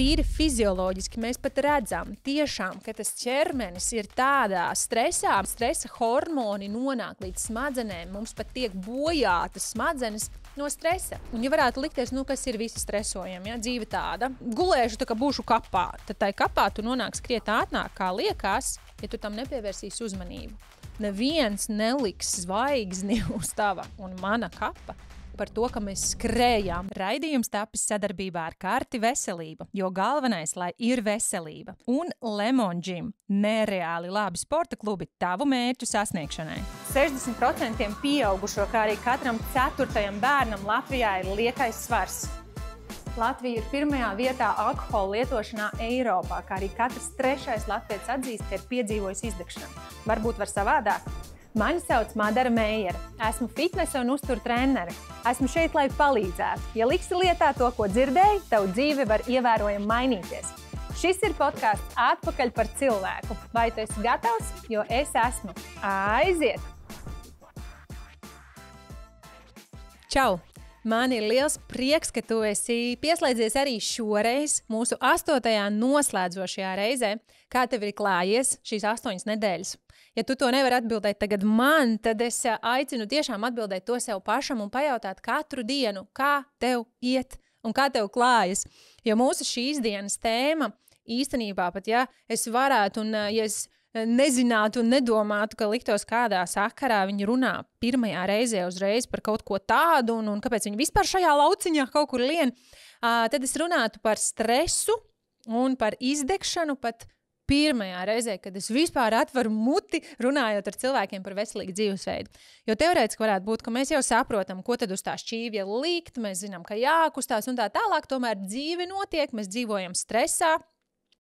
tīri fizioloģiski mēs pat redzam, tiešām, ka tas ķermenis ir tādā stresā, stresa hormoni nonāk līdz smadzenēm, mums pat tiek bojātas smadzenes no stresa. Un, ja varētu likties, kas ir visi stresojami, ja dzīve tāda, gulēšu tā kā būšu kapā, tad tai kapā tu nonāks krietni ātrāk, kā liekas, ja tu tam nepievērsīsi uzmanību. Neviens neliks zvaigzni uz tava un mana kapa par to, ka mēs skrējām. Raidījums tapis sadarbībā ar Karti Veselība, jo galvenais, lai ir veselība. Un Lemon Gym – nereāli labi sporta klubi tavu mērķu sasniegšanai. 60% pieaugušo, kā arī katram 4. bērnam Latvijā ir liekais svars. Latvija ir 1. vietā alkohola lietošanā Eiropā, kā arī katrs 3. latvietis atzīst, ka ir piedzīvojis izdegšanu. Varbūt var savādāk. Mani sauc Madara Meijere. Esmu fitnesa un uzturu trenere. Esmu šeit, lai palīdzētu. Ja liksi lietā to, ko dzirdēji, tavu dzīve var ievērojami mainīties. Šis ir podcasts Atpakaļ par cilvēku. Vai tu esi gatavs? Jo es esmu. Aiziet! Čau! Man ir liels prieks, ka tu esi pieslēdzies arī šoreiz mūsu 8. noslēdzošajā reizē. Kā tev ir klājies šīs 8 nedēļas? Ja tu to nevari atbildēt tagad man, tad es aicinu tiešām atbildēt to sev pašam un pajautāt katru dienu, kā tev iet un kā tev klājas. Jo mūsu šīs dienas tēma īstenībā pat, ja es varētu un ja es nezinātu un nedomātu, ka liktos kādā sakarā viņi runā pirmajā reizē uzreiz par kaut ko tādu un kāpēc viņi vispār šajā lauciņā kaut kur lien, tad es runātu par stresu un par izdegšanu pat pirmajā reizē, kad es vispār atveru muti runājot ar cilvēkiem par veselīgu dzīvesveidu. Jo teorētiski varētu būt, ka mēs jau saprotam, ko tad uz tā šķīvja likt, mēs zinām, ka jākustās un tā tālāk, tomēr dzīve notiek, mēs dzīvojam stresā.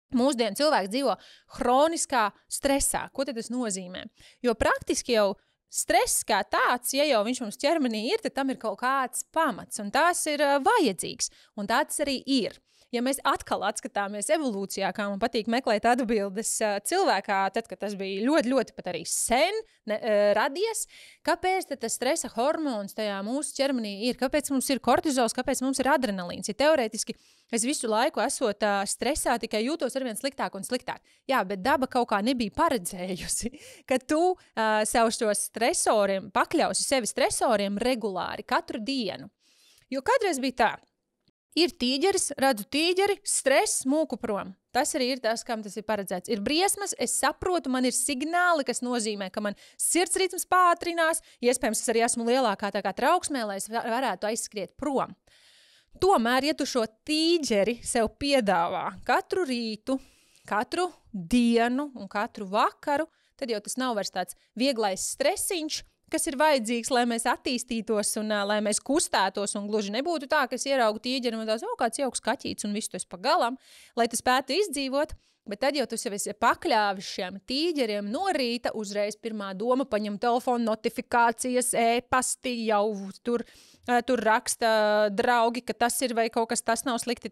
Mūsdienu cilvēks dzīvo hroniskā stresā. Ko tad tas nozīmē? Jo praktiski jau stress kā tāds, ja jau viņš mums ķermenī ir, tad tam ir kaut kāds pamats, un tās ir vajadzīgs, un tāds arī ir. Ja mēs atkal atskatāmies evolūcijā, kā man patīk meklēt atbildes cilvēkā, tad, kad tas bija ļoti, ļoti pat arī sen radies, kāpēc tad tas stresa hormons tajā mūsu ķermenī ir? Kāpēc mums ir kortizols, kāpēc mums ir adrenalīns? Ja teorētiski es visu laiku esot stresā, tikai jūtos arvien sliktāk un sliktāk. Jā, bet daba kaut kā nebija paredzējusi, ka tu savus tos stresoriem, pakļausi sevi stresoriem regulāri, katru dienu. Jo kādreiz bija tā. Ir tīģeris, redzu tīģeri, stress, mūku prom. Tas arī ir tas, kam tas ir paredzēts. Ir briesmas, es saprotu, man ir signāli, kas nozīmē, ka man sirdsritms pātrinās, iespējams, es arī esmu lielākā tā kā trauksmē, lai es varētu aizskriet prom. Tomēr, ja tu šo tīģeri sev piedāvā katru rītu, katru dienu un katru vakaru, tad jau tas nav vairs tāds vieglais stresiņš, kas ir vajadzīgs, lai mēs attīstītos un lai mēs kustētos un gluži nebūtu tā, ka es ieraugu tīģeri un tās, kāds jauks kaķīts un visu to es pa galam, lai tu spētu izdzīvot, bet tad jau tu sev esi pakļāvis šiem tīģeriem no rīta, uzreiz pirmā doma paņem telefonu notifikācijas, e-pasti, jau tur raksta draugi, ka tas ir vai kaut kas tas nav slikti,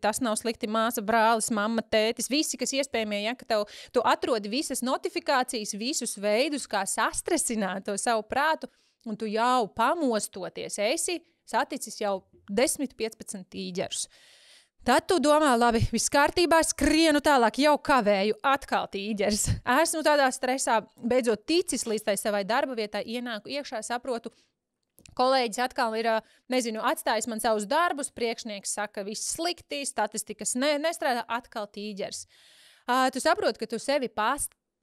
māsa, brālis, mamma, tētis, visi, kas iespējamie, ja, ka tu atrodi visas notifikācijas, visus veidus, kā sastresināt to savu prātu, un tu jau pamostoties esi saticis jau 10-15 tīģerus. Tad tu domā, labi, viss kārtībā, skrienu tālāk, jau kavēju, atkal tīģeris. Esmu tādā stresā, beidzot ticis līdz tai savai darba vietai, ienāku iekšā, saprotu, kolēģis atkal ir, atstājis man savus darbus, priekšnieks saka, viss slikti, statistikas nestrādā, atkal tīģeris. Tu saproti, ka tu sevi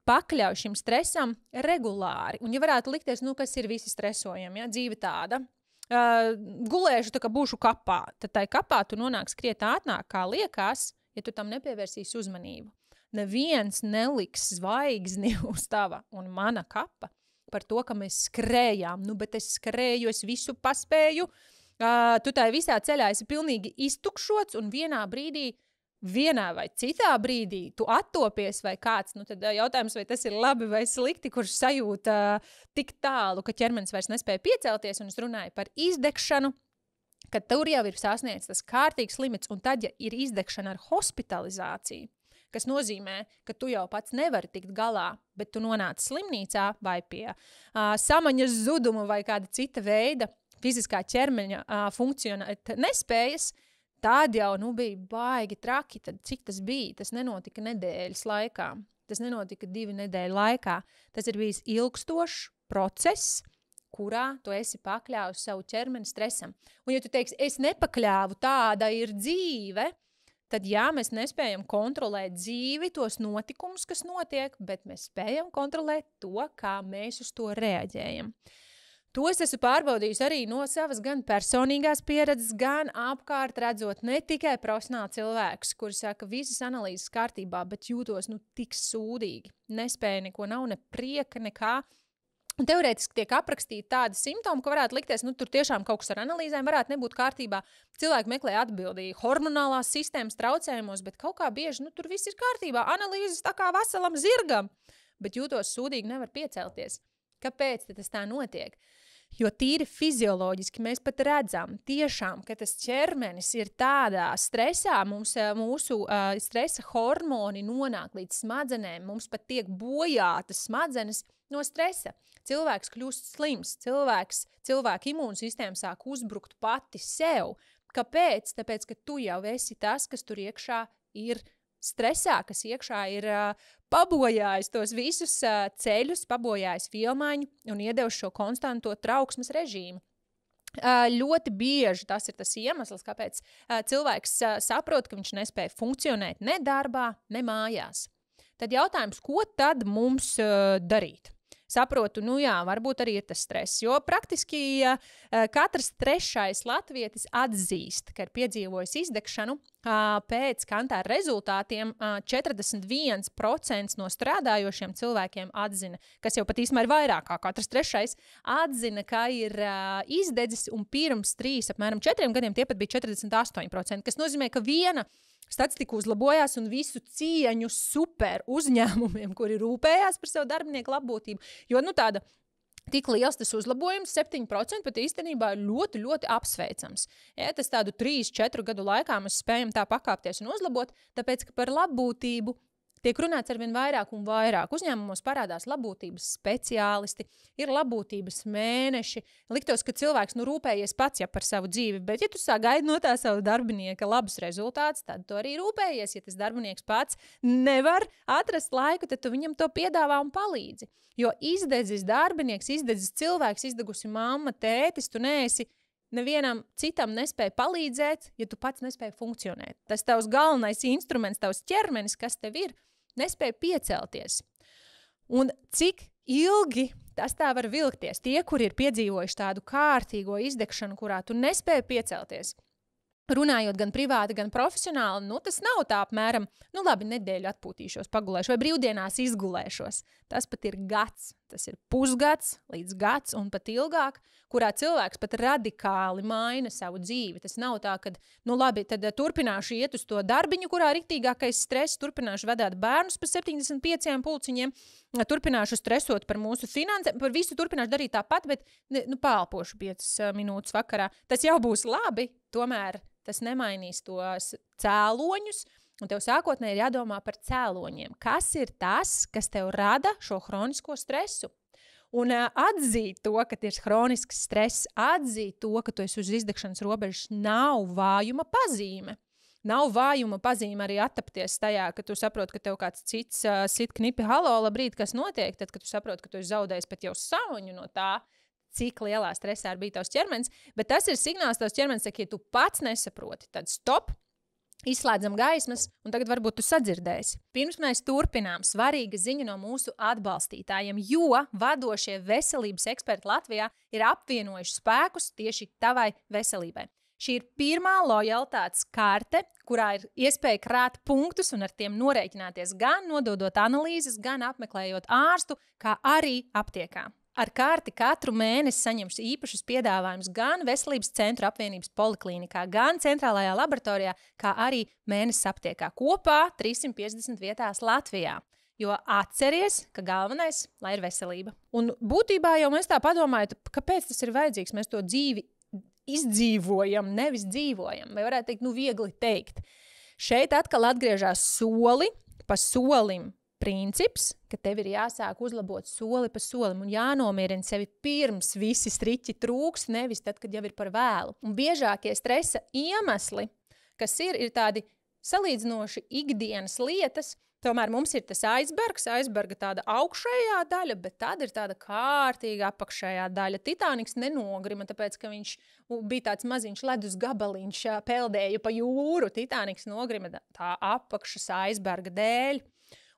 pakļauj šim stresam regulāri. Un ja varētu likties, kas ir visi stresojami, ja, dzīve tāda, gulēšu tā kā būšu kapā, tad tai kapā tu nonāks krietni ātrāk, kā liekas, ja tu tam nepievērsīsi uzmanību. Neviens neliks zvaigzni uz tava un mana kapa par to, ka mēs skrējām, bet es skrēju, es visu paspēju, tu tai visā ceļā esi pilnīgi iztukšots un vienā vai citā brīdī tu attopies vai kāds, tad jautājums, vai tas ir labi vai slikti, kurš sajūta tik tālu, ka ķermenis vairs nespēja piecelties, un es runāju par izdegšanu, ka tur jau ir sasniegts tas kārtīgs limits, un tad, ja ir izdegšana ar hospitalizāciju, kas nozīmē, ka tu jau pats nevari tikt galā, bet tu nonāc slimnīcā vai pie samaņas zuduma vai kāda cita veida fiziskā ķermeņa funkcionēt nespējas, tad jau bija baigi traki. Tad, cik tas bija? Tas nenotika nedēļas laikā. Tas nenotika 2 nedēļu laikā. Tas ir bijis ilgstošs process, kurā tu esi pakļāvis savu ķermeni stresam. Un ja tu teiksi, es nepakļāvu, tāda ir dzīve, tad jā, mēs nespējam kontrolēt dzīvi, tos notikumus, kas notiek, bet mēs spējam kontrolēt to, kā mēs uz to reaģējam. To es esmu pārbaudījis arī no savas gan personīgās pieredzes, gan apkārt redzot ne tikai profesionāli cilvēkus, kuri saka, visas analīzes kārtībā, bet jūtos tik sūdīgi. Nespēja neko, nav ne prieka, nekā. Un teorētiski tiek aprakstīti tādi simptomi, ka varētu likties, tur tiešām kaut kas ar analīzēm varētu nebūt kārtībā. Cilvēki meklē atbildi hormonālās sistēmas traucējumos, bet kaut kā bieži, tur viss ir kārtībā. Analīzes tā kā veselam zirgam, bet jūtos sūdīgi nevar piecelties. Kāpēc tas tā notiek? Jo tīri fizioloģiski mēs pat redzam tiešām, ka tas ķermenis ir tādā stresā, mūsu stresa hormoni nonāk līdz smadzenēm, mums pat tiek bojātas smadzenes no stresa. Cilvēks kļūst slims, cilvēka imūnsistēma sāk uzbrukt pati sev. Kāpēc? Tāpēc, ka tu jau esi tas, kas tur iekšā ir stresā, kas iekšā ir pabojājis tos visus ceļus, pabojājis vielmaiņu un iedevis šo konstanto trauksmes režīmu. Ļoti bieži tas ir tas iemesls, kāpēc cilvēks saprot, ka viņš nespēja funkcionēt ne darbā, ne mājās. Tad jautājums, ko tad mums darīt? Saprotu, varbūt arī ir tas stress, jo praktiski katrs 3. latvietis atzīst, ka ir piedzīvojis izdegšanu. Pēc Kantāra rezultātiem 41% no strādājošiem cilvēkiem atzina, kas jau pat īstenībā ir vairāk kā katrs 3. atzina, ka ir izdedzis, un pirms 4 gadiem tie pat bija 48%, kas nozīmē, ka viena statistika uzlabojās un visu cieņu super uzņēmumiem, kuri rūpējās par savu darbinieku labbūtību. Jo tāda tik liels tas uzlabojums, 7% pat īstenībā ir ļoti, ļoti apsveicams. Ja, tas tādu 3-4 gadu laikā mēs spējam tā pakāpties un uzlabot, tāpēc, ka par labbūtību tiek runāts arvien vairāk un vairāk. Uzņēmumos parādās labbūtības speciālisti, ir labbūtības mēneši. Liktos, ka cilvēks rūpējies pats par savu dzīvi, bet ja tu sagaidi no tā savu darbinieka labus rezultātus, tad tu arī rūpējies. Ja tas darbinieks pats nevar atrast laiku, tad tu viņam to piedāvā un palīdzi. Jo izdedzis darbinieks, izdedzis cilvēks, izdegusi mamma, tētis, tu neesi nevienam citam nespēja palīdzēt, ja tu pats nespēja funkcionēt. Tas tavs galvenais instruments, tavs ķermenis, kas tev ir, nespēja piecelties. Un cik ilgi tas tā var vilkties? Tie, kuri ir piedzīvojuši tādu kārtīgo izdegšanu, kurā tu nespēji piecelties, runājot gan privāti, gan profesionāli, tas nav tā apmēram, labi, nedēļu atpūtīšos, pagulēšu vai brīvdienās izgulēšos. Tas pat ir gads, tas ir pusgads līdz gads un pat ilgāk, kurā cilvēks pat radikāli maina savu dzīvi. Tas nav tā, ka, labi, tad turpināšu iet uz to darbiņu, kurā riktīgākais stress, turpināšu vedāt bērnus pa 75 pulciņiem, turpināšu stresot par mūsu finansēm, par visu turpināšu darīt tāpat, bet pālpošu 5 minūtes vakarā. Tas jau būs labi, tomēr tas nemainīs tos cēloņus, un tev sākotnēji ir jādomā par cēloņiem. Kas ir tas, kas tev rada šo hronisko stresu? Un atzīt to, ka ir hronisks stress, atzīt to, ka tu esi uz izdegšanas robežas, nav vājuma pazīme. Nav vājuma pazīme arī attapties tajā, ka tu saproti, ka tev kāds cits sit knipi, halo, labrīt, kas notiek, tad, kad tu saproti, ka tu esi zaudējis pat jau sauņu no tā, cik lielā stresā ir bija tavs ķermenis, bet tas ir signāls tavs ķermenis, ka, ja tu pats nesaproti, tad stop, izslēdzam gaismas, un tagad varbūt tu sadzirdēsi. Pirms mēs turpinām, svarīga ziņa no mūsu atbalstītājiem, jo vadošie veselības eksperti Latvijā ir apvienojuši spēkus tieši tavai veselībai. Šī ir pirmā lojalitātes karte, kurā ir iespēja krāt punktus un ar tiem norēķināties gan nododot analīzes, gan apmeklējot ārstu, kā arī aptiekā. Ar karti katru mēnesi saņemšu īpašus piedāvājumus gan Veselības centru apvienības poliklīnikā, gan centrālajā laboratorijā, kā arī mēnesis aptiekā. Kopā 350 vietās Latvijā. Jo atceries, ka galvenais, lai ir veselība. Un būtībā jau mēs tā padomājam, kāpēc tas ir vajadzīgs? Mēs to dzīvi izdzīvojam, nevis dzīvojam. Vai varētu teikt, viegli teikt. Šeit atkal atgriežās soli pa solim. Princips, ka tev ir jāsāk uzlabot soli pa solim un jānomierina sevi pirms visi striķi trūks, nevis tad, kad jau ir par vēlu. Un biežākie stresa iemesli kas ir tādi salīdzinoši ikdienas lietas. Tomēr mums ir tas aizberga tāda augšējā daļa, bet tad ir tāda kārtīga apakšējā daļa. Titaniks nenogrima, tāpēc, ka viņš bija tāds maziņš ledus gabaliņš, peldēja pa jūru. Titaniks nogrima tā apakšas aizberga dēļ.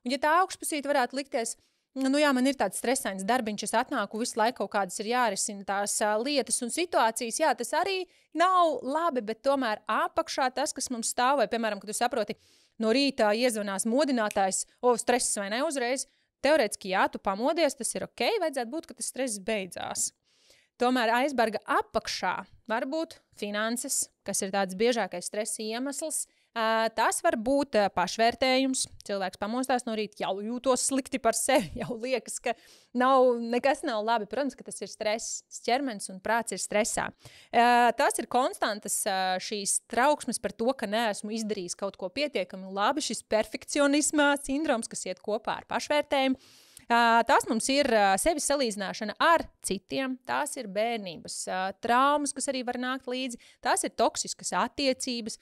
Un ja tā augšpusīte varētu likties, man ir tāds stresains darbiņš, es atnāku visu laiku kaut kādas ir jārisina tās lietas un situācijas, jā, tas arī nav labi, bet tomēr apakšā tas, kas mums stāv, vai, piemēram, kad tu saproti, no rītā iezvanās modinātājs, stress vai ne uzreiz, teorētiski jā, tu pamodies, tas ir ok, vajadzētu būt, ka tas stress beidzās. Tomēr aizberga apakšā var būt finanses, kas ir tāds biežākais stresa iemesls. Tas var būt pašvērtējums. Cilvēks pamostās no rīta, jau jūtos slikti par sevi, jau liekas, ka nekas nav labi. Protams, ka tas ir stress, ķermenis un prāts ir stresā. Tas ir konstantas šīs trauksmes par to, ka neesmu izdarījis kaut ko pietiekami labi, šis perfekcionisma sindroms, kas iet kopā ar pašvērtējumu. Tās mums ir sevis salīdzināšana ar citiem, tās ir bērnības traumas, kas arī var nākt līdzi, tās ir toksiskas attiecības.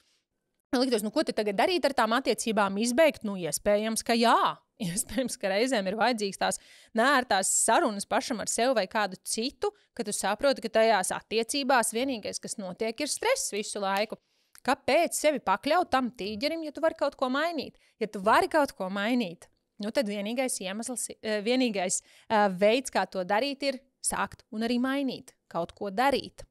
Liktos, ko tu tagad darīt ar tām attiecībām, izbeigt? Iespējams, ka jā. Iespējams, ka reizēm ir vajadzīgs tās neērtās sarunas pašam ar sevi vai kādu citu, ka tu saproti, ka tajās attiecībās vienīgais, kas notiek, ir stress visu laiku. Kāpēc sevi pakļaut tam tīģerim, ja tu vari kaut ko mainīt? Ja tu vari kaut ko mainīt, tad vienīgais veids, kā to darīt, ir sākt un arī mainīt, kaut ko darīt.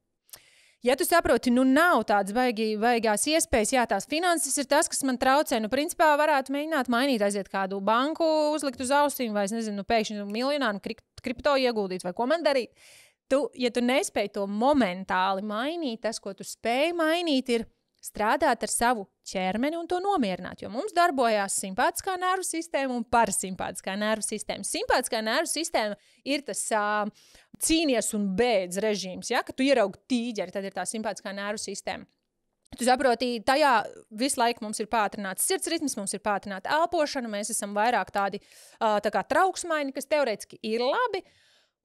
Ja tu saproti, nav tādas baigās iespējas, jā, tās finanses ir tas, kas man traucē, principā varētu mēģināt mainīt, aiziet kādu banku, uzlikt uz ausīm, vai, pēkšņi miljonāru kripto ieguldīt, vai ko man darīt. Ja tu nespēji to momentāli mainīt, tas, ko tu spēj mainīt, ir strādāt ar savu ķermeni un to nomierināt, jo mums darbojās simpātiskā nervu sistēma un parasimpātiskā nervu sistēma. Simpātiskā nervu sistēma ir tas cīnies un bēdz režīms, ja? Kad tu ieraugi tīģeri, tad ir tā simpātiskā nervu sistēma. Tu saproti, tajā visu laiku mums ir pātrināts sirdsritms, mums ir pātrināta elpošana, mēs esam vairāk tādi tā kā trauksmaini, kas teorētiski ir labi,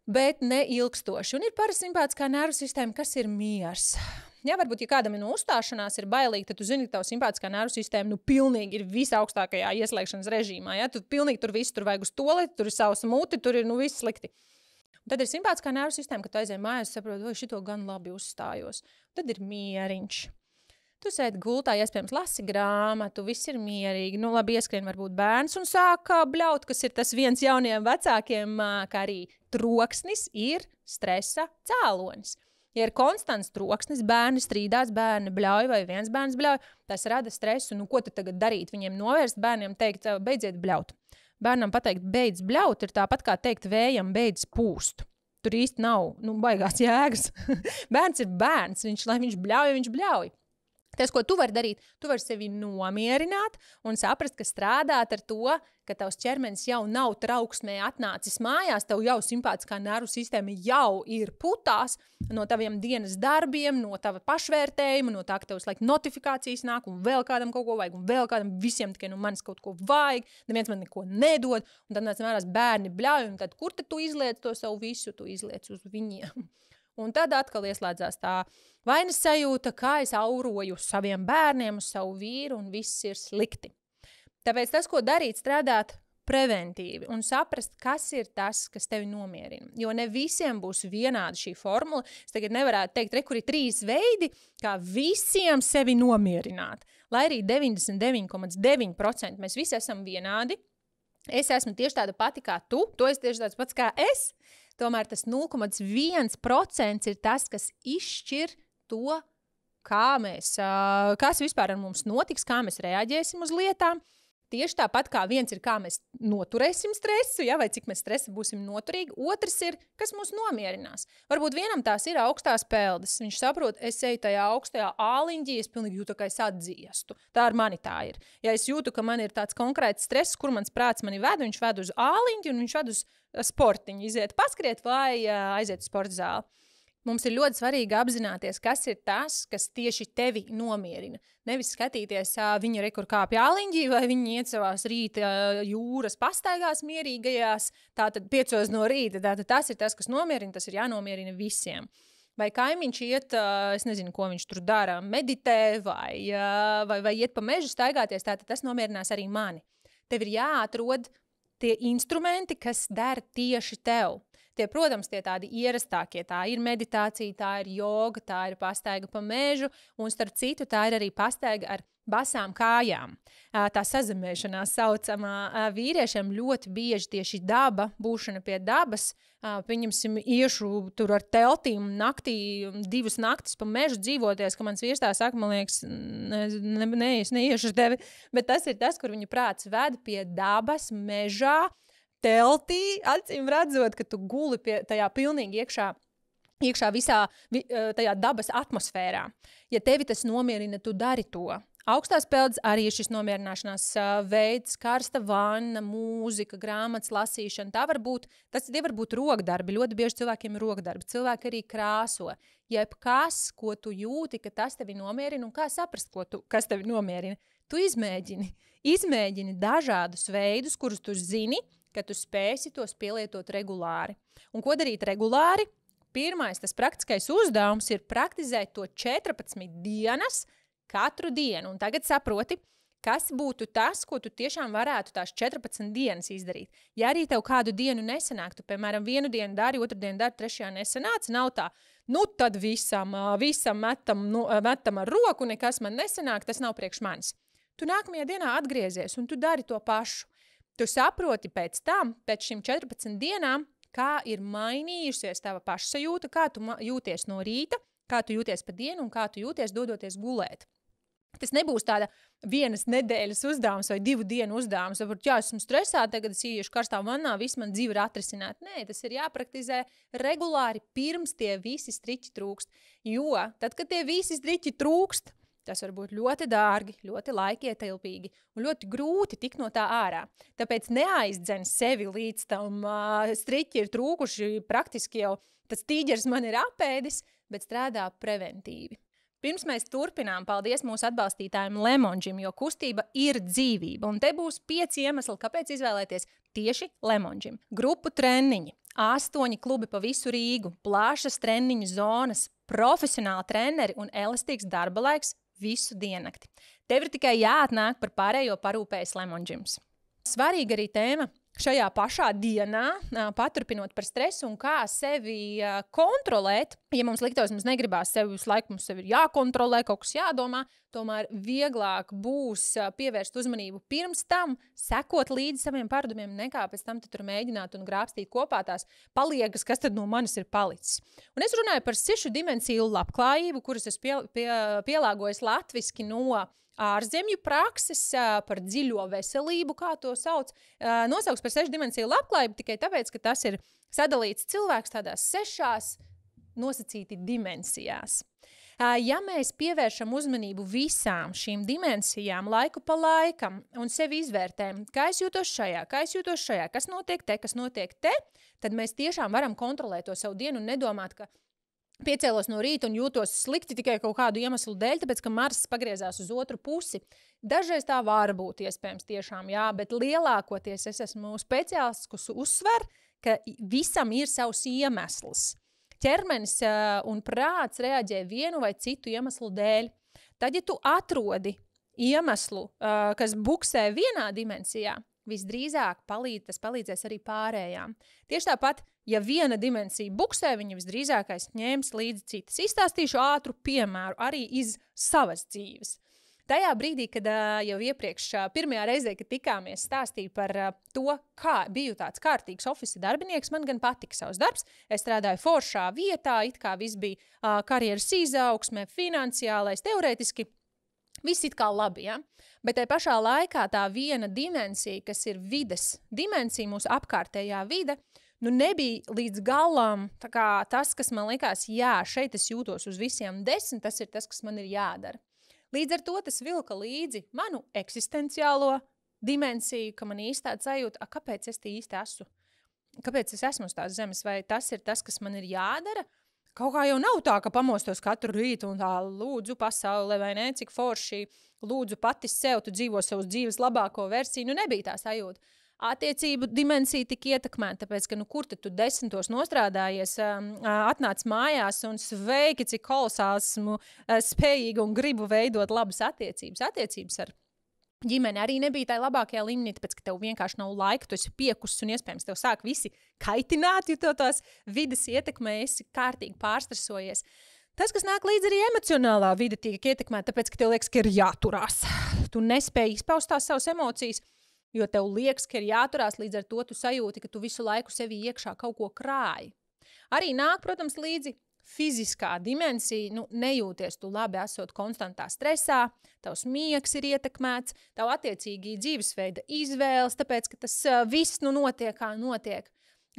bet ne ilgstoši. Un ir parasimpātiskā nervu sistēma, kas ir miers. Ja, varbūt, ja kādam ir uzstāšanās, ir bailīgi, tad tu zini, ka tava simpātiskā nervu sistēma pilnīgi ir visaugstākajā ieslēgšanas režīmā. Ja? Tu pilnīgi tur viss, tur vajag uz toleti, tur ir savs muti, tur ir viss slikti. Un tad ir simpātiskā nervu sistēma, kad tu aizēji mājās, saproti, vai šito gan labi uzstājos. Tad ir mieriņš. Tu sēdi gultā, iespējams, lasi grāmatu, viss ir mierīgi. Labi, ieskrien varbūt bērns un sāk bļaut, kas ir tas viens jauniem vecākiem, kā arī troksnis ir stresa cēlonis. Ja ir konstants troksnis, bērni strīdās, bērni bļauj vai viens bērns bļauj, tas rada stresu. Ko tad tagad darīt? Viņiem novērst bērniem teikt, beidziet bļaut. Bērnam pateikt, beidz bļaut, ir tāpat kā teikt vējam, beidz pūst. Tur īsti nav, baigās jēgas. Bērns ir bērns, lai viņš bļauj. Tas, ko tu vari darīt, tu vari sevi nomierināt un saprast, ka strādāt ar to, ka tavs ķermenis jau nav trauksmē atnācis mājās, tev jau simpātiskā nervu sistēma jau ir putās no taviem dienas darbiem, no tava pašvērtējuma, no tā, ka tev laikam notifikācijas nāk un vēl kādam kaut ko vajag, un vēl kādam visiem tikai no manis kaut ko vajag, neviens man neko nedod, un tad nāc mērās bērni bļauj, un tad kur tad tu izliec to savu visu, tu izliec uz viņiem. Un tad atkal ieslēdzās tā vainas sajūta, kā es auroju uz saviem bērniem, uz savu vīru, un viss ir slikti. Tāpēc tas, ko darīt, strādāt preventīvi un saprast, kas ir tas, kas tevi nomierina. Jo ne visiem būs vienāda šī formula. Es tagad nevarētu teikt, kur ir 3 veidi, kā visiem sevi nomierināt. Lai arī 99,9% mēs visi esam vienādi. Es esmu tieši tāda pati kā tu esi tieši tāds pats kā es. Tomēr tas 0,1% ir tas, kas izšķir to, kas vispār ar mums notiks, kā mēs reaģēsim uz lietām. Tieši tāpat kā viens ir, kā mēs noturēsim stresu, vai cik mēs stresa būsim noturīgi. Otrs ir, kas mūs nomierinās. Varbūt vienam tās ir augstās peldes. Viņš saprot, es eju tajā augstajā āliņģī, es pilnīgi jūtu, ka es atdziestu. Tā ar mani tā ir. Ja es jūtu, ka man ir tāds konkrēts stress, kur mans prāts mani ved, viņš ved uz āliņģi un viņš ved uz sportiņu, iziet paskriet vai aiziet uz sporta zāli. Mums ir ļoti svarīgi apzināties, kas ir tas, kas tieši tevi nomierina. Nevis skatīties, viņa rekur kāpja āliņģī, vai viņa iet savās rīta jūras pastaigās mierīgajās, tātad 5 no rīta. Tātad tas ir tas, kas nomierina, tas ir jānomierina visiem. vai kaimiņš iet, es nezinu, ko viņš tur dara, meditē vai iet pa mežu staigāties, tātad tas nomierinās arī mani. Tev ir jāatrod tie instrumenti, kas der tieši tev. Tie, protams, tie tādi ierastākie, tā ir meditācija, tā ir joga, tā ir pastaiga pa mežu, un starp citu, tā ir arī pastaiga ar basām kājām. Tā sazemēšanās saucamā vīriešiem ļoti bieži tieši daba, būšana pie dabas, pieņemsim, iešu tur ar teltīm naktī, 2 naktis pa mežu dzīvoties, ka mans vīrs tā saka, man liekas, es neiešu ar tevi, bet tas ir tas, kur viņa prāts ved pie dabas, mežā, teltī, acīm redzot, ka tu guli tajā pilnīgi iekšā visā tajā dabas atmosfērā. Ja tevi tas nomierina, tu dari to. Augstās peldes arī ir šis nomierināšanās veids, karsta vanna, mūzika, grāmatas lasīšana. Tie var būt rokdarbi. Ļoti bieži cilvēkiem ir rokdarbi. Cilvēki arī krāso. Jebkas, ko tu jūti, ka tas tevi nomierina, un kā saprast, kas tevi nomierina. Tu izmēģini dažādus veidus, kurus tu zini, ka tu spēsi tos pielietot regulāri. Un ko darīt regulāri? Pirmais, tas praktiskais uzdevums ir praktizēt to 14 dienas katru dienu. Un tagad saproti, kas būtu tas, ko tu tiešām varētu tās 14 dienas izdarīt. Ja arī tev kādu dienu nesanāk, tu, piemēram, vienu dienu dari, otru dienu dari, trešajā nesanāca, nav tā, tad visam metam ar roku, nekas man nesanāk, tas nav priekš manis. Tu nākamajā dienā atgriezies un tu dari to pašu. Tu saproti pēc šīm 14 dienām, kā ir mainījusies tava pašsajūta, kā tu jūties no rīta, kā tu jūties pa dienu un kā tu jūties dodoties gulēt. Tas nebūs tāda vienas nedēļas uzdevums vai 2 dienu uzdevums. Varbūt, esmu stresā, tagad es ieiešu karstā vannā, viss man dzīve ir atrisināt. Nē, tas ir jāpraktizē regulāri pirms tie visi striķi trūkst. Jo tad, kad tie visi striķi trūkst, tas var būt ļoti dārgi, ļoti laikietilpīgi un ļoti grūti tikt no tā ārā. Tāpēc neaizdzen sevi līdz tam striķi ir trūkuši, praktiski jau tas tīģeris man ir apēdis, bet strādā preventīvi. Pirms mēs turpinām, paldies mūsu atbalstītājiem Lemon Gym, jo kustība ir dzīvība. Un te būs 5 iemesli, kāpēc izvēlēties tieši Lemon Gym. Grupu treniņi, 8 klubi pa visu Rīgu, plašas treniņu zonas, profesionāli treneri un elastīgs darba laiks visu diennakti. Tev ir tikai jāatnāk par pārējo parūpējas Lemon Gyms. Svarīga arī tēma šajā pašā dienā, paturpinot par stresu un kā sevi kontrolēt. Ja mums liktos, mums negribās sevi visu laiku, mums sevi ir jākontrolē, kaut kas jādomā, tomēr vieglāk būs pievērst uzmanību pirms tam, sekot līdzi saviem pārdomiem, nekā pēc tam tur mēģināt un grābstīt kopā tās paliekas, kas tad no manis ir palicis. Un es runāju par 6 dimensiju labklājību, kuras es pielāgojos latviski no ārzemju prakses, par dziļo veselību, kā to sauc. Nosauks par 6 dimensiju labklājību tikai tāpēc, ka tas ir sadalīts cilvēks tādās 6 nosacīti dimensijās. Ja mēs pievēršam uzmanību visām šīm dimensijām laiku pa laikam un sevi izvērtējam, kā es jūtos šajā, kas notiek te, tad mēs tiešām varam kontrolēt to savu dienu un nedomāt, ka piecēlos no rīta un jūtos slikti tikai kaut kādu iemeslu dēļ, tāpēc, ka Mars pagriezās uz otru pusi. Dažreiz tā var būt iespējams tiešām, jā, bet lielākoties es esmu speciālists, kas uzsver, ka visam ir savs iemesls. Ķermenis un prāts reaģē vienu vai citu iemeslu dēļ. Tad, ja tu atrodi iemeslu, kas buksē vienā dimensijā, visdrīzāk tas palīdzēs arī pārējām. Tieši tāpat, ja viena dimensija buksē, viņa visdrīzākais ņēms līdzi citas. Izstāstīšu ātru piemēru arī iz savas dzīves. Tajā brīdī, kad jau iepriekš pirmajā reizē, kad tikāmies, stāstīju par to, kā biju tāds kārtīgs ofisa darbinieks, man gan patika savs darbs. Es strādāju foršā vietā, it kā viss bija karjeras izaugsmē, finansiālais, teorētiski. Viss it kā labi, ja? Bet tai pašā laikā tā viena dimensija, kas ir vides dimensija, mūsu apkārtējā vide, nebija līdz galam tas, kas man likās, jā, šeit es jūtos uz visiem 10, tas ir tas, kas man ir jādara. Līdz ar to tas vilka līdzi manu eksistenciālo dimensiju, ka man īsti tāda sajūta, kāpēc es te īsti esmu? Kāpēc es esmu uz tās zemes? Vai tas ir tas, kas man ir jādara? Kaut kā jau nav tā, ka pamostos katru rītu un tā lūdzu pasaulē, vai ne, cik forši, lūdzu pati sev, tu dzīvo savus dzīves labāko versiju, nebija tā sajūta. Attiecību dimensija tika ietekmēta, tāpēc, ka, kur tad tu 10. nostrādājies, atnāc mājās un sveiki, cik kolosāls esmu spējīga un gribu veidot labas attiecības. Attiecības ar ģimeni arī nebija tā labākajā līmenī, tāpēc, ka tev vienkārši nav laika, tu esi piekusis un iespējams tev sāk visi kaitināt, jo tev tās vides ietekmē, esi kārtīgi pārstresojies. Tas, kas nāk līdz arī emocionālā vide tiek ietekmēta, tāpēc, ka tev liekas, ka ir jāturās. Tu nespēji izpaust tās savas emocijas, jo tev liekas, ka ir jāturās, līdz ar to tu sajūti, ka tu visu laiku sevī iekšā kaut ko krāji. Arī nāk, protams, līdzi fiziskā dimensija, nejūties tu labi, esot konstantā stresā, tavs miegs ir ietekmēts, tavu attiecīgi dzīvesveida izvēles, tāpēc, ka tas viss notiek, kā notiek.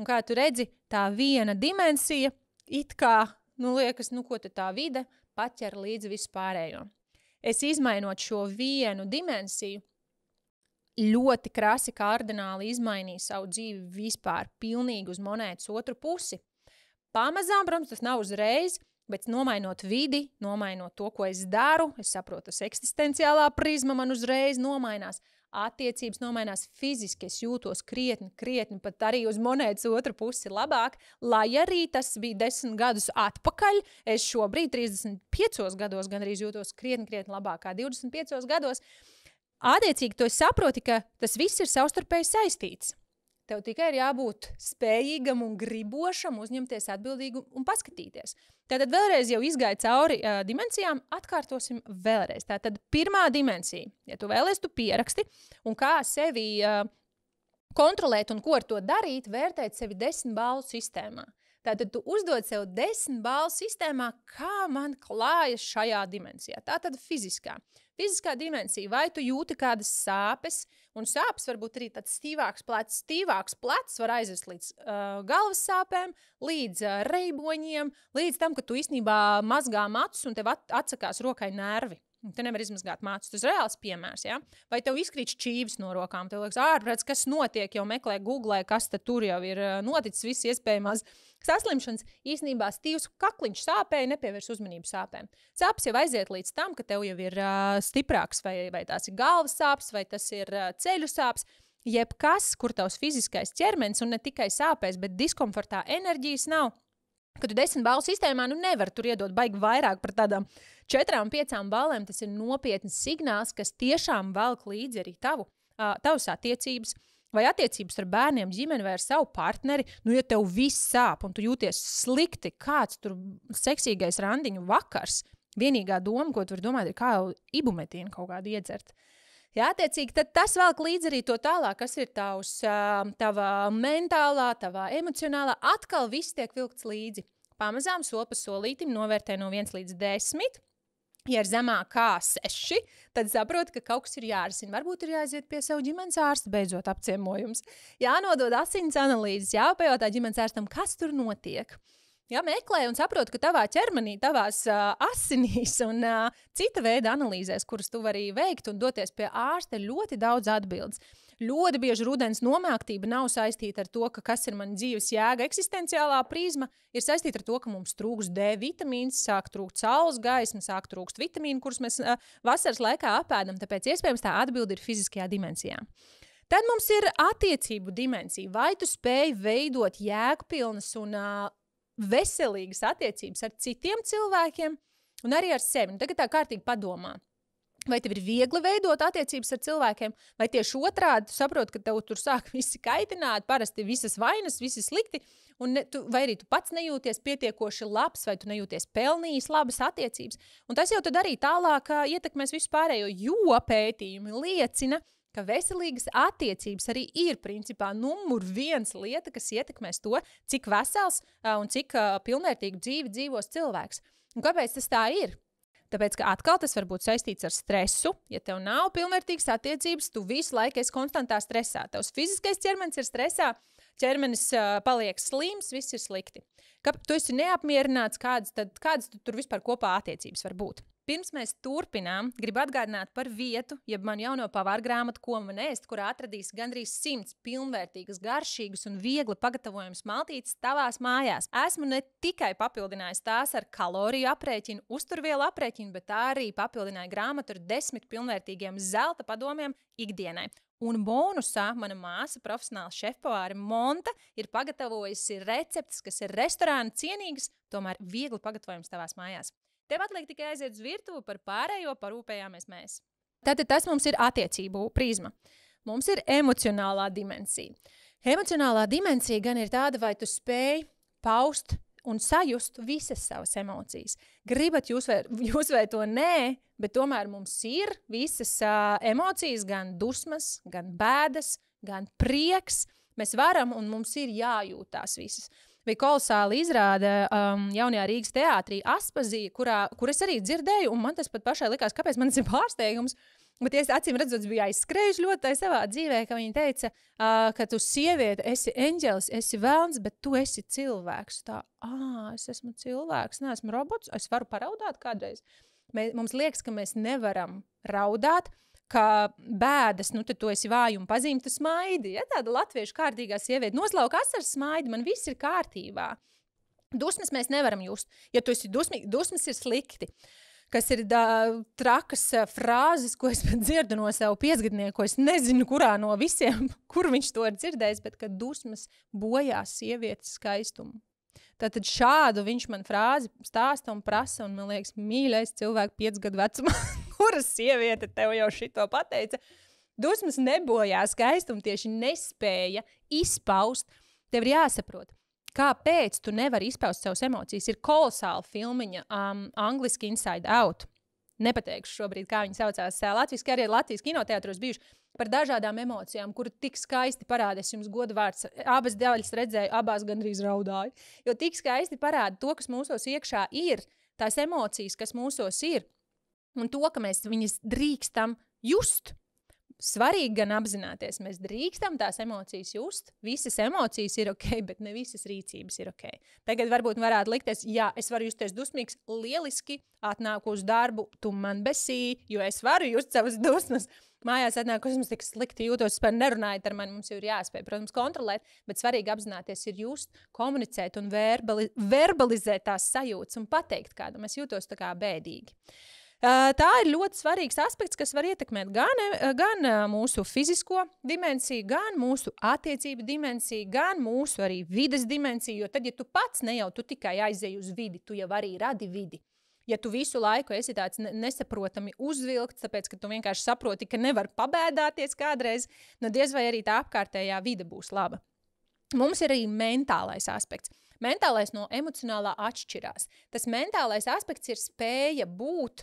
Un kā tu redzi, tā viena dimensija, it kā, liekas, ko te tā vide paķer līdzi vispārējo. Es izmainot šo vienu dimensiju, ļoti krasi kardināli izmainīja savu dzīvi vispār pilnīgi uz monētas otru pusi. Pamazām, protams, tas nav uzreiz, bet nomainot vidi, nomainot to, ko es daru, es saprotu, tas eksistenciālā prizma man uzreiz nomainās, attiecības nomainās fiziski, es jūtos krietni, pat arī uz monētas otru pusi labāk, lai arī tas bija 10 gadus atpakaļ, es šobrīd 35 gados gandrīz jūtos krietni labāk kā 25 gados. Attiecīgi, tu saproti, ka tas viss ir savstarpēji saistīts. Tev tikai ir jābūt spējīgam un gribošam uzņemties atbildīgu un paskatīties. Tātad vēlreiz jau izgāja cauri dimensijām, atkārtosim vēlreiz. Tātad pirmā dimensija, ja tu vēlies, tu pieraksti, un kā sevi kontrolēt un ko ar to darīt, vērtēt sevi 10 balvu sistēmā. Tātad tu uzdod sev 10 balvu sistēmā, kā man klājas šajā dimensijā. Tātad fiziskā. Fiziskā dimensija, vai tu jūti kādas sāpes, un sāpes varbūt arī tāds stīvāks plecs var aizvest līdz galvas sāpēm, līdz reiboņiem, līdz tam, ka tu īstenībā mazgā matus un tev atsakās rokai nervi. Te nevar izmazgāt mācus. Tas ir reāls piemērs, ja? Vai tev izkrīt šķīvis no rokām, tev liekas, ārprāts, kas notiek, jau meklē Googlē, kas tur jau ir noticis, viss iespējamās saslimšanas. Īstenībā stīvs kakliņš sāpēja, nepievērs uzmanību sāpēm. Sāpes jau aiziet līdz tam, ka tev jau ir stiprāks, vai tās ir galvas sāpes, vai tas ir ceļu sāpes, jebkas, kur tavs fiziskais ķermenis un ne tikai sāpēs, bet diskomfortā enerģijas nav. Kad tu 10 balvu sistēmā, nevar tur iedot baigi vairāk par tādām 4-5 balēm, tas ir nopietns signāls, kas tiešām velk līdzi arī tavas attiecības, vai attiecības ar bērniem, ģimeni vai ar savu partneri, ja tev viss sāp un tu jūties slikti, kāds tur seksīgais randiņu vakars, vienīgā doma, ko tu vari domāt, ir kā jau ibumetīnu kaut kādu iedzert. Jā, attiecīgi, tad tas velk līdzi arī to tālāk, kas ir tava mentālā, tava emocionālā, atkal viss tiek vilkts līdzi. Pamazām soli pa solītim novērtē no 1 līdz 10. Ja ir zemāk kā 6, tad saproti, ka kaut kas ir jārisina. Varbūt ir jāaiziet pie savu ģimenes ārsta, beidzot apciemojums. Jānodod asins analīzes, jāpajautā ģimenes ārstam, kas tur notiek. Ja meklē un saprot, ka tavā ķermenī, tavās asinīs un cita veida analīzēs, kuras tu vari veikt un doties pie ārsta, ir ļoti daudz atbildes. Ļoti bieži rudens nomēktība nav saistīta ar to, ka kas ir man dzīves jēga eksistenciālā prizma, ir saistīta ar to, ka mums trūkst D vitamīns, sāk trūkt saules gaisma, sāk trūkst vitamīnu, kurus mēs vasaras laikā apēdam, tāpēc iespējams tā atbilde ir fiziskajā dimensijā. Tad mums ir attiecību dimensija. Vai tu spēj veidot jēgpilnas un veselīgas attiecības ar citiem cilvēkiem un arī ar sevi? Tagad tā kārtīgi padomā. Vai tev ir viegli veidot attiecības ar cilvēkiem, vai tieši otrādi tu saproti, ka tev tur sāk visi kaitināt, parasti visas vainas, visi slikti, vai arī tu pats nejūties pietiekoši labs, vai tu nejūties pelnījis labas attiecības. Un tas jau tad arī tālāk ietekmēs visu pārējo, jo pētījumi liecina, ka veselīgas attiecības arī ir principā numur 1 lieta, kas ietekmēs to, cik vesels un cik pilnvērtīgu dzīvi dzīvos cilvēks. Un kāpēc tas tā ir? Tāpēc, ka atkal tas var būt saistīts ar stresu. Ja tev nav pilnvērtīgas attiecības, tu visu laiku esi konstantā stresā. Tavs fiziskais ķermenis ir stresā, ķermenis paliek slims, viss ir slikti. Kāpēc tu esi neapmierināts, kādas tur vispār kopā attiecības var būt? Pirms mēs turpinām, gribu atgādināt par vietu, jeb man jauno pavāru grāmatu, ko man ēst, kurā atradīs gandrīz 100 pilnvērtīgas, garšīgas un viegli pagatavojamas maltītes tavās mājās. Esmu ne tikai papildinājis tās ar kaloriju aprēķinu, uzturvielu aprēķinu, bet arī papildināju grāmatu ar 10 pilnvērtīgiem zelta padomiem ikdienai. Un bonusā mana māsa, profesionāla šefpavāre Monta, ir pagatavojusi receptes, kas ir restorāna cienīgas, tomēr viegli pagatavojams tavās mājās. Tev atliek tikai aiziet uz virtuvi, par pārējo parūpējāmies mēs. Tātad tas mums ir attiecību prizma. Mums ir emocionālā dimensija. Emocionālā dimensija gan ir tāda, vai tu spēj paust un sajust visas savas emocijas. Gribat jūs vai to nē, bet tomēr mums ir visas emocijas, gan dusmas, gan bēdas, gan prieks. Mēs varam un mums ir jājūt tās visas. Bija kolosāli izrāde jaunajā Rīgas teātrī Aspazija, kur es arī dzirdēju, un man tas pat pašai likās, kāpēc man tas ir pārsteigums. Bet es acīm redzot, biju aizskrējuši ļoti savā dzīvē, ka viņa teica, ka tu sieviete, esi eņģelis, esi velns, bet tu esi cilvēks. Tā, es esmu cilvēks, neesmu robots, es varu paraudāt kādreiz. Mums liekas, ka mēs nevaram raudāt, ka bēdas, tad tu esi vāji un pazīmi, tu smaidi. Ja? Tāda latviešu kārtīgā sieviete noslauka asaras smaidi, man viss ir kārtībā. Dusmas mēs nevaram just. Ja tu esi dusmīgi, dusmas ir slikti. Kas ir trakas frāzes, ko es dzirdu no savu piecgadnieku. Es nezinu, kurā no visiem, kur viņš to ir dzirdējis, bet ka dusmas bojā sievietes skaistumu. Tātad šādu viņš man frāzi stāsta un prasa, un man liekas, mīļais cilvēku 5 gadu vecumā, kuras sieviete tev jau šito pateica. Dusmas nebojā skaistumu, tieši nespēja izpaust. Tev ir jāsaprot. Kāpēc tu nevari izpaust savas emocijas? Ir kolosāla filmiņa, angliski Inside Out. Nepateikšu šobrīd, kā viņa saucās. Latviski arī Latvijas kinoteātros bijuši par dažādām emocijām, kuru tik skaisti parādās jums godu vārds. Abas daļas redzēju, abās gandrīz raudāju. Jo tik skaisti parāda to, kas mūsos iekšā ir, tās emocijas, kas mūsos ir, un to, ka mēs viņas drīkstam just. Svarīgi gan apzināties, mēs drīkstam tās emocijas just, visas emocijas ir ok, bet ne visas rīcības ir ok. Tagad varbūt varētu likties, jā, es varu justies dusmīgs, lieliski, atnāku uz darbu, tu man besī, jo es varu just savas dusmas. Mājās atnāku, es tik slikti jūtos, par nerunājot ar mani, mums jau ir jāspēj, protams, kontrolēt, bet svarīgi apzināties ir just, komunicēt un verbalizēt tās sajūtas un pateikt kādam, es jūtos tā kā bēdīgi. Tā ir ļoti svarīgs aspekts, kas var ietekmēt gan mūsu fizisko dimensiju, gan mūsu attiecību dimensiju, gan mūsu arī vides dimensiju, jo tad, ja tu pats ne jau tu tikai aizēji uz vidi, tu jau arī radi vidi. Ja tu visu laiku esi tāds nesaprotami uzvilkts, tāpēc, ka tu vienkārši saproti, ka nevar pabēdāties kādreiz, diez vai arī tā apkārtējā vide būs laba. Mums ir arī mentālais aspekts. Mentālais no emocionālā atšķirās. Tas mentālais aspekts ir spēja būt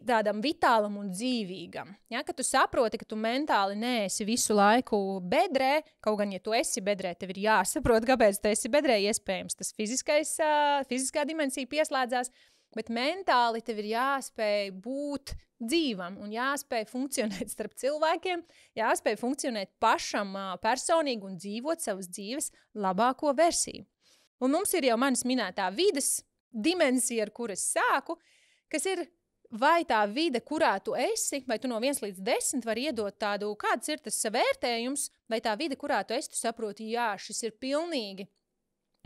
tādam vitālam un dzīvīgam. Ja, kad tu saproti, ka tu mentāli neesi visu laiku bedrē, kaut gan, ja tu esi bedrē, tev ir jāsaprot, kāpēc tu esi bedrē, iespējams, tas fiziskā dimensija pieslēdzās, bet mentāli tev ir jāspēj būt dzīvam un jāspēj funkcionēt starp cilvēkiem, jāspēj funkcionēt pašam personīgi un dzīvot savas dzīves labāko versiju. Un mums ir jau manis minētā vides dimensija, ar kuras sāku, kas ir vai tā vide, kurā tu esi, vai tu no 1 līdz 10 var iedot tādu, kāds ir tas vērtējums, vai tā vide, kurā tu esi, tu saproti, jā, šis ir pilnīgi.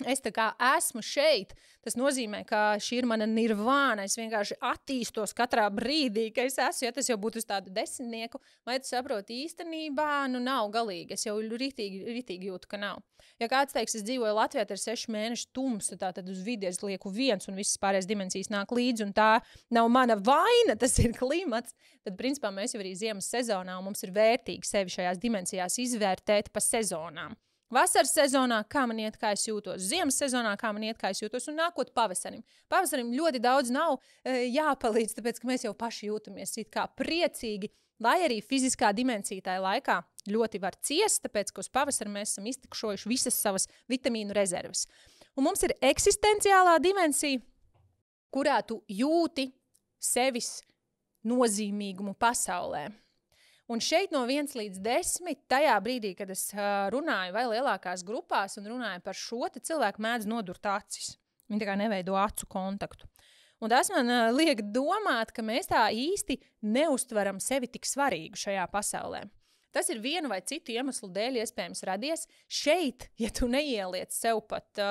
Es tā kā esmu šeit, tas nozīmē, ka šī ir mana nirvāna, es vienkārši attīstos katrā brīdī, ka es esmu, ja tas jau būtu uz tādu 10, vai tu saproti īstenībā, nav galīgi, es jau ritīgi jūtu, ka nav. Ja kāds teiks, es dzīvoju Latvijā, tad ir 6 mēneši tumsa, tad uz vidi es lieku 1 un visas pārējās dimensijas nāk līdzi, un tā nav mana vaina, tas ir klimats, tad principā mēs jau arī ziemas sezonā, un mums ir vērtīgi sevi šajās dimensijās izvērtēt pa sezonām. Vasaras sezonā, kā man iet, kā es jūtos, ziemas sezonā, kā man iet, kā es jūtos, un nākot pavasarim. Pavasarim ļoti daudz nav jāpalīdz, tāpēc, ka mēs jau paši jūtamies it kā priecīgi, lai arī fiziskā dimensija tajā laikā ļoti var ciest, tāpēc, ka uz pavasaru mēs esam iztikšojuši visas savas vitamīnu rezerves. Un mums ir eksistenciālā dimensija, kurā tu jūti sevis nozīmīgumu pasaulē. Un šeit no 1 līdz 10, tajā brīdī, kad es runāju vai lielākās grupās un runāju par šo, tad cilvēki mēdz nodurt acis. Viņi tā kā neveido acu kontaktu. Un tas man liek domāt, ka mēs tā īsti neuztveram sevi tik svarīgu šajā pasaulē. Tas ir vienu vai citu iemeslu dēļ iespējams radies. Šeit, ja tu neieliec sev pat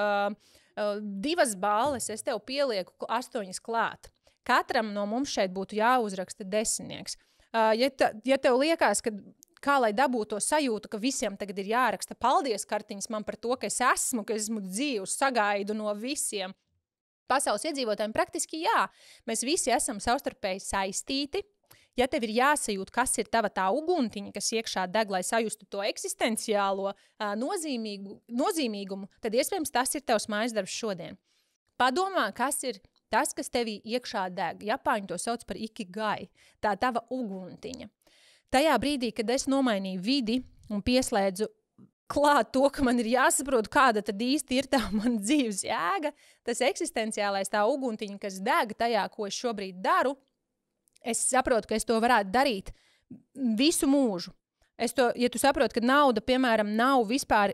2 balles, es tev pielieku 8 klāt. Katram no mums šeit būtu jāuzraksta 10. Ja tev liekas, ka kā lai dabūtu to sajūtu, ka visiem tagad ir jāraksta paldies kartiņas man par to, ka es esmu dzīvs, sagaidu no visiem pasaules iedzīvotājiem, praktiski jā. Mēs visi esam savstarpēji saistīti. Ja tev ir jāsajūt, kas ir tava tā uguntiņa, kas iekšā deg, lai sajustu to eksistenciālo nozīmīgumu, tad iespējams tas ir tavs mājas darbs šodien. Padomā, kas ir tas, kas tevī iekšā deg. Japāņi to sauc par ikigai, tā tava uguntiņa. Tajā brīdī, kad es nomainīju vidi un pieslēdzu klāt to, ka man ir jāsaprot, kāda tad īsti ir tā man dzīves jēga, tas eksistenciālais tā uguntiņa, kas deg tajā, ko es šobrīd daru, es saprotu, ka es to varētu darīt visu mūžu. Ja tu saproti, ka nauda, piemēram, nav vispār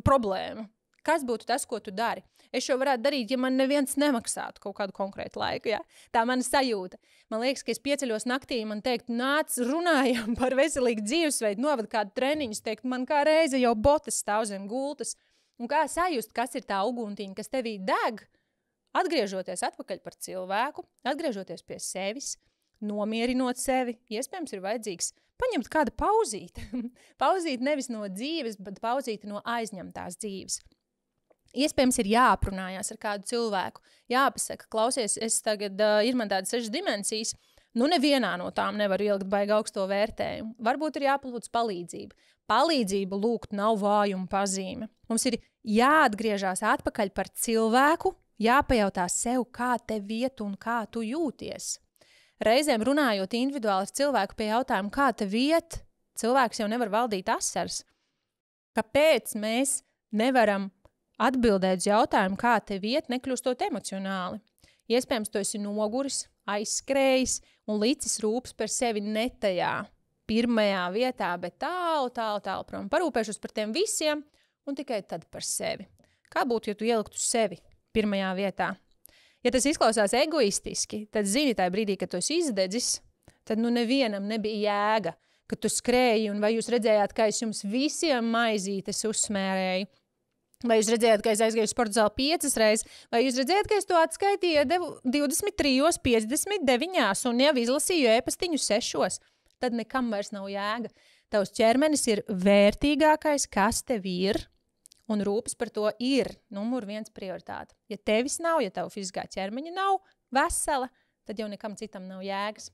problēma, kas būtu tas, ko tu dari? Es šo varētu darīt, ja man neviens nemaksātu kaut kādu konkrētu laiku. Ja? Tā mana sajūta. Man liekas, ka es pieceļos naktī, man teikt, nāc, runājam par veselīgu dzīvesveidu, novad kādu treniņus, teikt, man kā reize jau botas stāv zem gultas. Un kā sajust, kas ir tā uguntiņa, kas tevī deg, atgriežoties atpakaļ par cilvēku, atgriežoties pie sevis, nomierinot sevi, iespējams ir vajadzīgs paņemt kādu pauzīti. Pauzīt nevis no dzīves, bet pauzīti no aizņemtās dzīves. Iespējams ir jāaprunājās ar kādu cilvēku, jāpasaka, klausies, ir man tādas 6 dimensijas, nevienā no tām nevar ilgt baigi augsto vērtējumu. Varbūt ir jāpalūdz palīdzību. Palīdzību lūgt nav vājuma pazīme. Mums ir jāatgriežās atpakaļ par cilvēku, jāpajautā sev, kā tev iet un kā tu jūties. Reizēm runājot individuāli ar cilvēku pie jautājumu, kā tev iet, cilvēks jau nevar valdīt asaras. Kāpēc mēs nevaram atbildēt uz jautājumu, kā tev iet, nekļūstot emocionāli? Iespējams, tu esi noguris, aizskrējis un licis rūpes par sevi ne tajā pirmajā vietā, bet tālu prom. Parūpēšos par tiem visiem un tikai tad par sevi. Kā būtu, ja tu ieliktu sevi pirmajā vietā? Ja tas izklausās egoistiski, tad zini tajā brīdī, kad tu esi izdedzis, tad nevienam nebija jēga, kad tu skrēji un vai jūs redzējāt, ka es jums visiem maizītes uzsmērēju. Vai jūs redzējāt, ka es aizgāju sporta zāli 5 reizes, vai jūs redzējāt, ka es to atskaitīju 23:59 un jau izlasīju e-pastiņu 6, tad nekam vairs nav jēga. Tavs ķermenis ir vērtīgākais, kas tev ir, un rūpes par to ir numur 1 prioritāte. Ja tevis nav, ja tavu fiziskā ķermeņa nav vesela, tad jau nekam citam nav jēgas.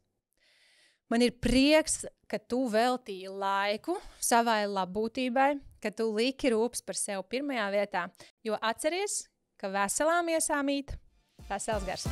Man ir prieks, ka tu veltīji laiku savai labbūtībai, ka tu liki rūpes par sevi pirmajā vietā, jo atceries, ka veselām iesām īt vesels gars.